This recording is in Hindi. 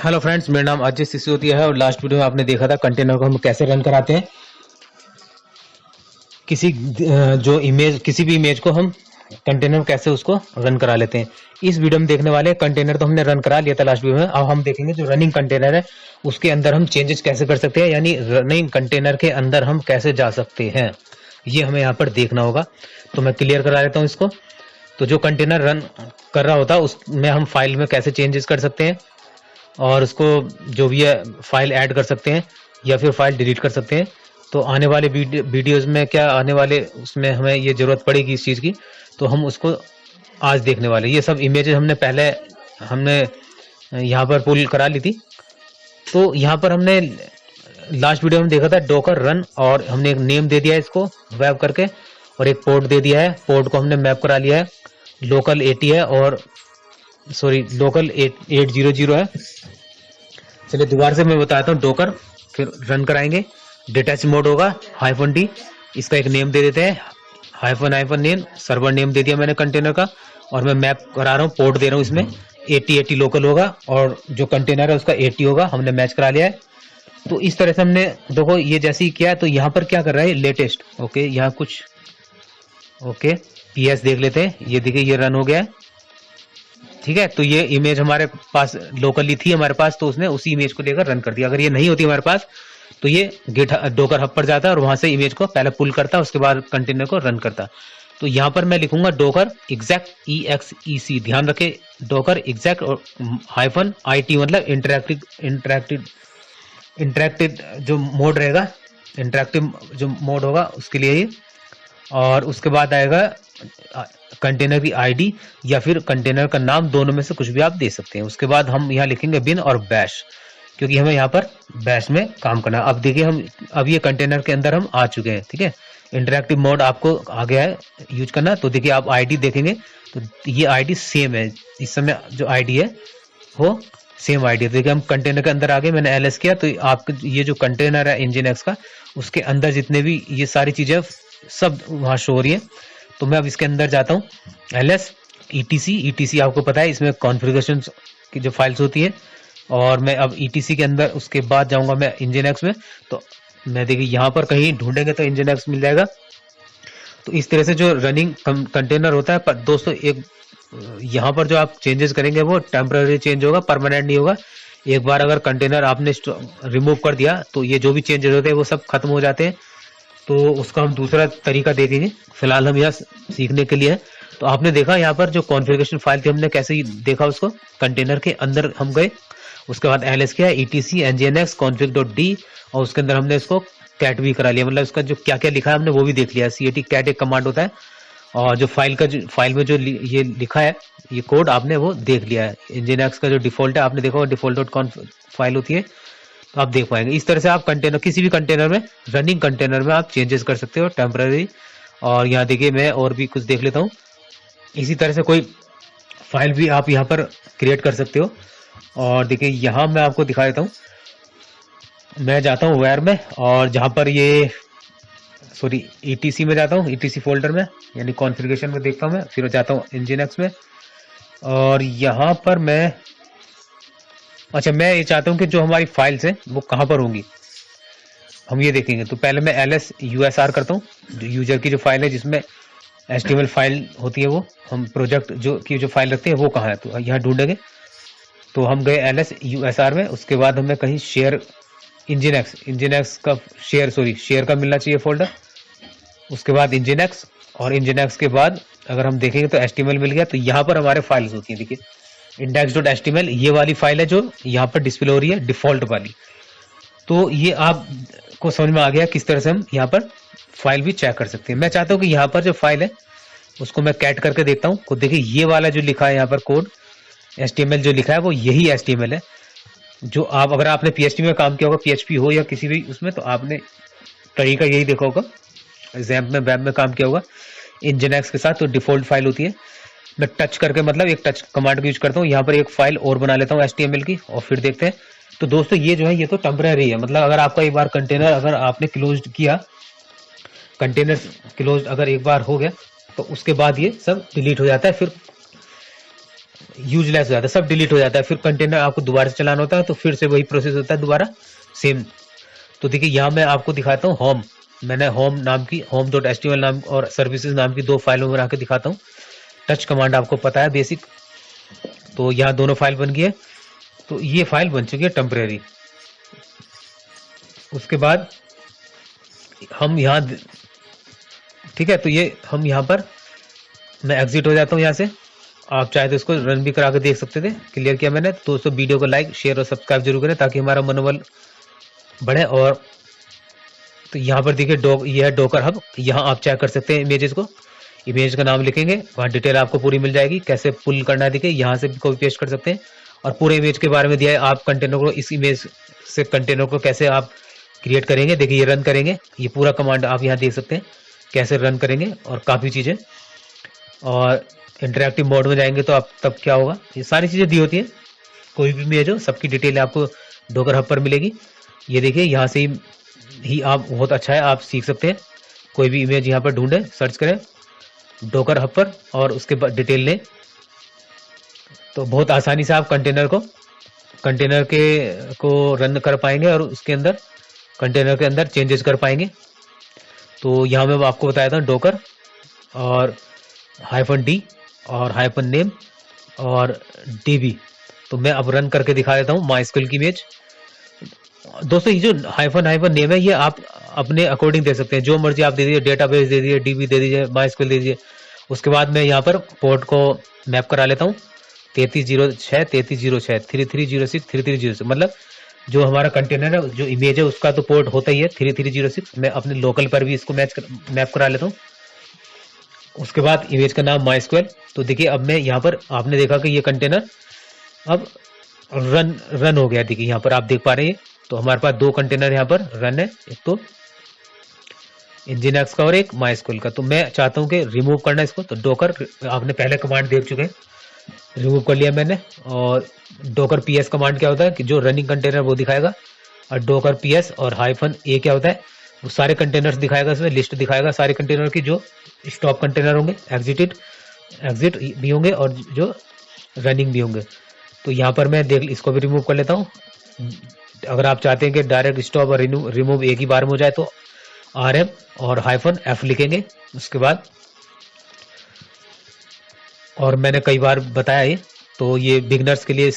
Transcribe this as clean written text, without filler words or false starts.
हेलो फ्रेंड्स, मेरा नाम अजय सिसोदिया है और लास्ट वीडियो में आपने देखा था कंटेनर को हम कैसे रन कराते हैं। किसी भी इमेज को हम कंटेनर में कैसे उसको रन करा लेते हैं। इस वीडियो में देखने वाले कंटेनर तो हमने रन करा लिया था लास्ट वीडियो में। अब हम देखेंगे जो रनिंग कंटेनर है उसके अंदर हम चेंजेस कैसे कर सकते हैं, यानी रनिंग कंटेनर के अंदर हम कैसे जा सकते हैं, ये हमें यहाँ पर देखना होगा। तो मैं क्लियर करा देता हूँ इसको। तो जो कंटेनर रन कर रहा होता है उसमें हम फाइल में कैसे चेंजेस कर सकते हैं और उसको जो भी है फाइल ऐड कर सकते हैं या फिर फाइल डिलीट कर सकते हैं। तो आने वाले वीडियोस में क्या आने वाले उसमें हमें ये ज़रूरत पड़ेगी इस चीज़ की, तो हम उसको आज देखने वाले। ये सब इमेजेस हमने यहाँ पर पुल करा ली थी। तो यहाँ पर हमने लास्ट वीडियो में देखा था डॉकर रन, और हमने एक नेम दे दिया है इसको वेब करके, और एक पोर्ट दे दिया है। पोर्ट को हमने मैप करा लिया है, लोकल 80 है और लोकल 800 है। चलिए दोबारा से मैं बताता हूँ। डॉकर फिर रन कराएंगे, डिटैच मोड होगा -d, इसका एक नेम दे देते हैं हाइफन नेम, सर्वर नेम दे दिया मैंने कंटेनर का, और मैं मैप करा रहा हूँ, पोर्ट दे रहा हूँ इसमें 80 लोकल होगा और जो कंटेनर है उसका 80 होगा। हमने मैच करा लिया है। तो इस तरह से हमने देखो ये जैसे ही किया। तो यहाँ पर क्या कर रहा है लेटेस्ट, ओके यहाँ कुछ ओके PS देख लेते हैं। ये देखिए ये रन हो गया है, ठीक है। तो ये इमेज हमारे पास लोकली थी हमारे पास, तो उसने उसी इमेज को लेकर रन कर दिया। अगर ये नहीं होती हमारे पास तो ये डॉकर हब पर जाता है और वहां से इमेज को पहले पुल करता, उसके बाद कंटेनर को रन करता। तो यहाँ पर मैं लिखूंगा डॉकर एग्जैक्ट EXEC, ध्यान रखे डॉकर एग्जैक्ट और -IT मतलब इंटरेक्टिव जो मोड रहेगा, इंटरेक्टिव जो मोड होगा उसके लिए ही। और उसके बाद आएगा कंटेनर की ID या फिर कंटेनर का नाम, दोनों में से कुछ भी आप दे सकते हैं। उसके बाद हम यहाँ लिखेंगे बिन और बैश, क्योंकि हमें यहाँ पर बैश में काम करना है। अब देखिए अब ये कंटेनर के अंदर हम आ चुके हैं, ठीक है। इंटरेक्टिव मोड आपको आ गया है यूज करना। तो देखिए आप ID देखेंगे तो ये ID सेम है, इस समय जो ID है वो सेम ID है। देखिए हम कंटेनर के अंदर आ गए, मैंने LS किया तो आपके ये जो कंटेनर है NGINX का, उसके अंदर जितने भी ये सारी चीजें सब वहां शो हो रही है। तो मैं अब इसके अंदर जाता हूँ, LS ETC आपको पता है इसमें कॉन्फ़िगरेशन की जो फाइल्स होती है। और मैं अब ETC के अंदर उसके बाद जाऊंगा मैं NGINX में। तो मैं देखिए यहाँ पर कहीं ढूंढेंगे तो NGINX मिल जाएगा। तो इस तरह से जो रनिंग कंटेनर होता है, पर दोस्तों एक यहाँ पर जो आप चेंजेस करेंगे वो टेम्पररी चेंज होगा, परमानेंट नहीं होगा। एक बार अगर कंटेनर आपने रिमूव कर दिया तो ये जो भी चेंजेस होते हैं वो सब खत्म हो जाते हैं। तो उसका हम दूसरा तरीका देखेंगे, फिलहाल हम यहाँ सीखने के लिए है। तो आपने देखा यहाँ पर जो कॉन्फ़िगरेशन फाइल थी हमने कैसे ही देखा उसको, कंटेनर के अंदर हम गए, उसके बाद LS किया ETC NGINX config.d, और उसके अंदर हमने इसको कैट भी करा लिया, मतलब इसका जो क्या क्या लिखा है हमने वो भी देख लिया। CAT कैट एक कमांड होता है, और जो फाइल में जो ये लिखा है ये कोड आपने वो देख लिया है। NGINX का जो डिफॉल्ट है आपने देखा, default.conf फाइल होती है, तो आप देख पाएंगे। इस तरह से आप कंटेनर, किसी भी कंटेनर में, रनिंग कंटेनर में आप चेंजेस कर सकते हो टेम्पररी। और यहाँ देखिए मैं और भी कुछ देख लेता हूँ। इसी तरह से कोई फाइल भी आप यहाँ पर क्रिएट कर सकते हो। और देखिए यहाँ मैं आपको दिखा देता हूँ। मैं जाता हूँ वेयर में, और जहाँ पर ये ETC में जाता हूँ, ETC फोल्डर में, यानी कॉन्फ़िगरेशन में देखता हूँ मैं, फिर जाता हूँ NGINX में। और यहाँ पर मैं ये चाहता हूँ कि जो हमारी फाइल्स हैं वो कहाँ पर होंगी, हम ये देखेंगे। तो पहले मैं LS USR करता हूँ, जो यूजर की जो फाइल है जिसमें HTML फाइल होती है, वो हम प्रोजेक्ट जो फाइल रखते हैं वो कहाँ है, तो यहाँ ढूंढेंगे। तो हम गए LS USR में, उसके बाद हमें कहीं शेयर NGINX का शेयर का मिलना चाहिए फोल्डर। उसके बाद NGINX, और NGINX के बाद अगर हम देखेंगे तो HTML मिल गया। तो यहाँ पर हमारे फाइल्स होती है, देखिए index.html ये वाली फाइल है जो यहाँ पर डिस्प्ले हो रही है, डिफॉल्ट वाली। तो ये आपको समझ में आ गया किस तरह से हम यहाँ पर फाइल भी चेक कर सकते हैं। मैं चाहता हूँ कि यहाँ पर जो फाइल है उसको मैं कैट करके देखता हूँ। तो देखिए ये वाला जो लिखा है यहाँ पर कोड HTML जो लिखा है वो यही HTML है जो आप, अगर आपने PHP में काम किया होगा, PHP हो या किसी भी उसमें, तो आपने तरीका यही देखा होगा। XAMPP में वेब में काम किया होगा NGINX के साथ, तो डिफॉल्ट फाइल होती है। मैं टच करके, मतलब एक टच कमांड का यूज करता हूँ, यहाँ पर एक फाइल और बना लेता हूँ HTML की, और फिर देखते हैं। तो दोस्तों ये जो है ये तो टेम्पररी है, मतलब अगर आपका एक बार कंटेनर अगर आपने क्लोज किया, कंटेनर क्लोज अगर एक बार हो गया तो उसके बाद ये सब डिलीट हो जाता है। फिर यूजलेस हो जाता है, सब डिलीट हो जाता है। फिर कंटेनर आपको दोबारा से चलाना होता है, तो फिर से वही प्रोसेस होता है दोबारा सेम। तो देखिए यहाँ मैं आपको दिखाता हूँ होम, मैंने होम नाम की home.html नाम और सर्विसेज नाम की 2 फाइलों बना के दिखाता हूँ। टच कमांड आपको पता है बेसिक, तो यहाँ दोनों फाइल बन गई है। तो ये फाइल बन चुकी है टेम्परेरी। उसके बाद हम यहाँ, ठीक है, तो ये हम यहाँ पर, मैं एग्जिट हो जाता हूँ यहाँ से। आप चाहे तो इसको रन भी करा के देख सकते थे, क्लियर किया मैंने। दोस्तों वीडियो को लाइक शेयर और सब्सक्राइब जरूर करें ताकि हमारा मनोबल बढ़े। और तो यहाँ पर देखिए ये है डोकर हब, यहाँ आप चेक कर सकते हैं इमेजेस को। इमेज का नाम लिखेंगे, वहाँ डिटेल आपको पूरी मिल जाएगी, कैसे पुल करना है देखिए, यहाँ से भी कॉपी पेस्ट कर सकते हैं। और पूरे इमेज के बारे में दिया है, आप कंटेनर को, इस इमेज से कंटेनर को कैसे आप क्रिएट करेंगे। देखिए ये रन करेंगे, ये पूरा कमांड आप यहाँ देख सकते हैं कैसे रन करेंगे, और काफ़ी चीज़ें। और इंटरेक्टिव मोड में जाएंगे तो आप तब क्या होगा, ये सारी चीज़ें दी होती है। कोई भी इमेज हो सबकी डिटेल आपको डोकर हब पर मिलेगी। ये देखिए यहाँ से ही आप, बहुत अच्छा है, आप सीख सकते हैं। कोई भी इमेज यहाँ पर ढूंढें, सर्च करें डोकर हब पर और उसके बाद डिटेल लें, तो बहुत आसानी से आप कंटेनर को रन कर पाएंगे और उसके अंदर कंटेनर के अंदर चेंजेस कर पाएंगे। तो यहाँ मैं आपको बताया था डोकर और -d और -name और db। तो मैं अब रन करके दिखा देता हूँ MySQL की इमेज। दोस्तों ये जो -name है, ये आप अपने अकॉर्डिंग दे सकते हैं, जो मर्जी आप दे दीजिए, डेटाबेस दे दीजिए, db दे दीजिए, MySQL दे दीजिए। उसके बाद मैं यहाँ पर पोर्ट को मैप करा लेता हूँ 3306 3306 3306 3306, मतलब जो हमारा कंटेनर है, जो इमेज है, उसका तो पोर्ट होता ही है 3306। मैं अपने लोकल पर भी इसको मैप करा लेता हूँ। उसके बाद इमेज का नाम MySQL। तो देखिए अब मैं यहाँ पर, आपने देखा कि ये कंटेनर अब रन हो गया। देखिए यहाँ पर आप देख पा रहे हैं, तो हमारे पास 2 कंटेनर यहाँ पर रन है, एक तो Nginx का और एक MySQL का। तो मैं चाहता हूँ कि रिमूव करना इसको, तो डोकर, आपने पहले कमांड देख चुके हैं, रिमूव कर लिया मैंने। और डोकर PS कमांड क्या होता है कि जो रनिंग कंटेनर वो दिखाएगा, और डोकर PS और -a क्या होता है, वो सारे कंटेनर्स दिखाएगा, इसमें लिस्ट दिखाएगा सारे कंटेनर की, जो स्टॉप कंटेनर होंगे, एग्जिट भी होंगे और जो रनिंग भी होंगे। तो यहाँ पर मैं इसको भी रिमूव कर लेता हूँ। अगर आप चाहते हैं कि डायरेक्ट स्टॉप और रिमूव एक ही बार में हो जाए, तो RM और -f लिखेंगे उसके बाद। और मैंने कई बार बताया है, तो ये बिगनर्स के लिए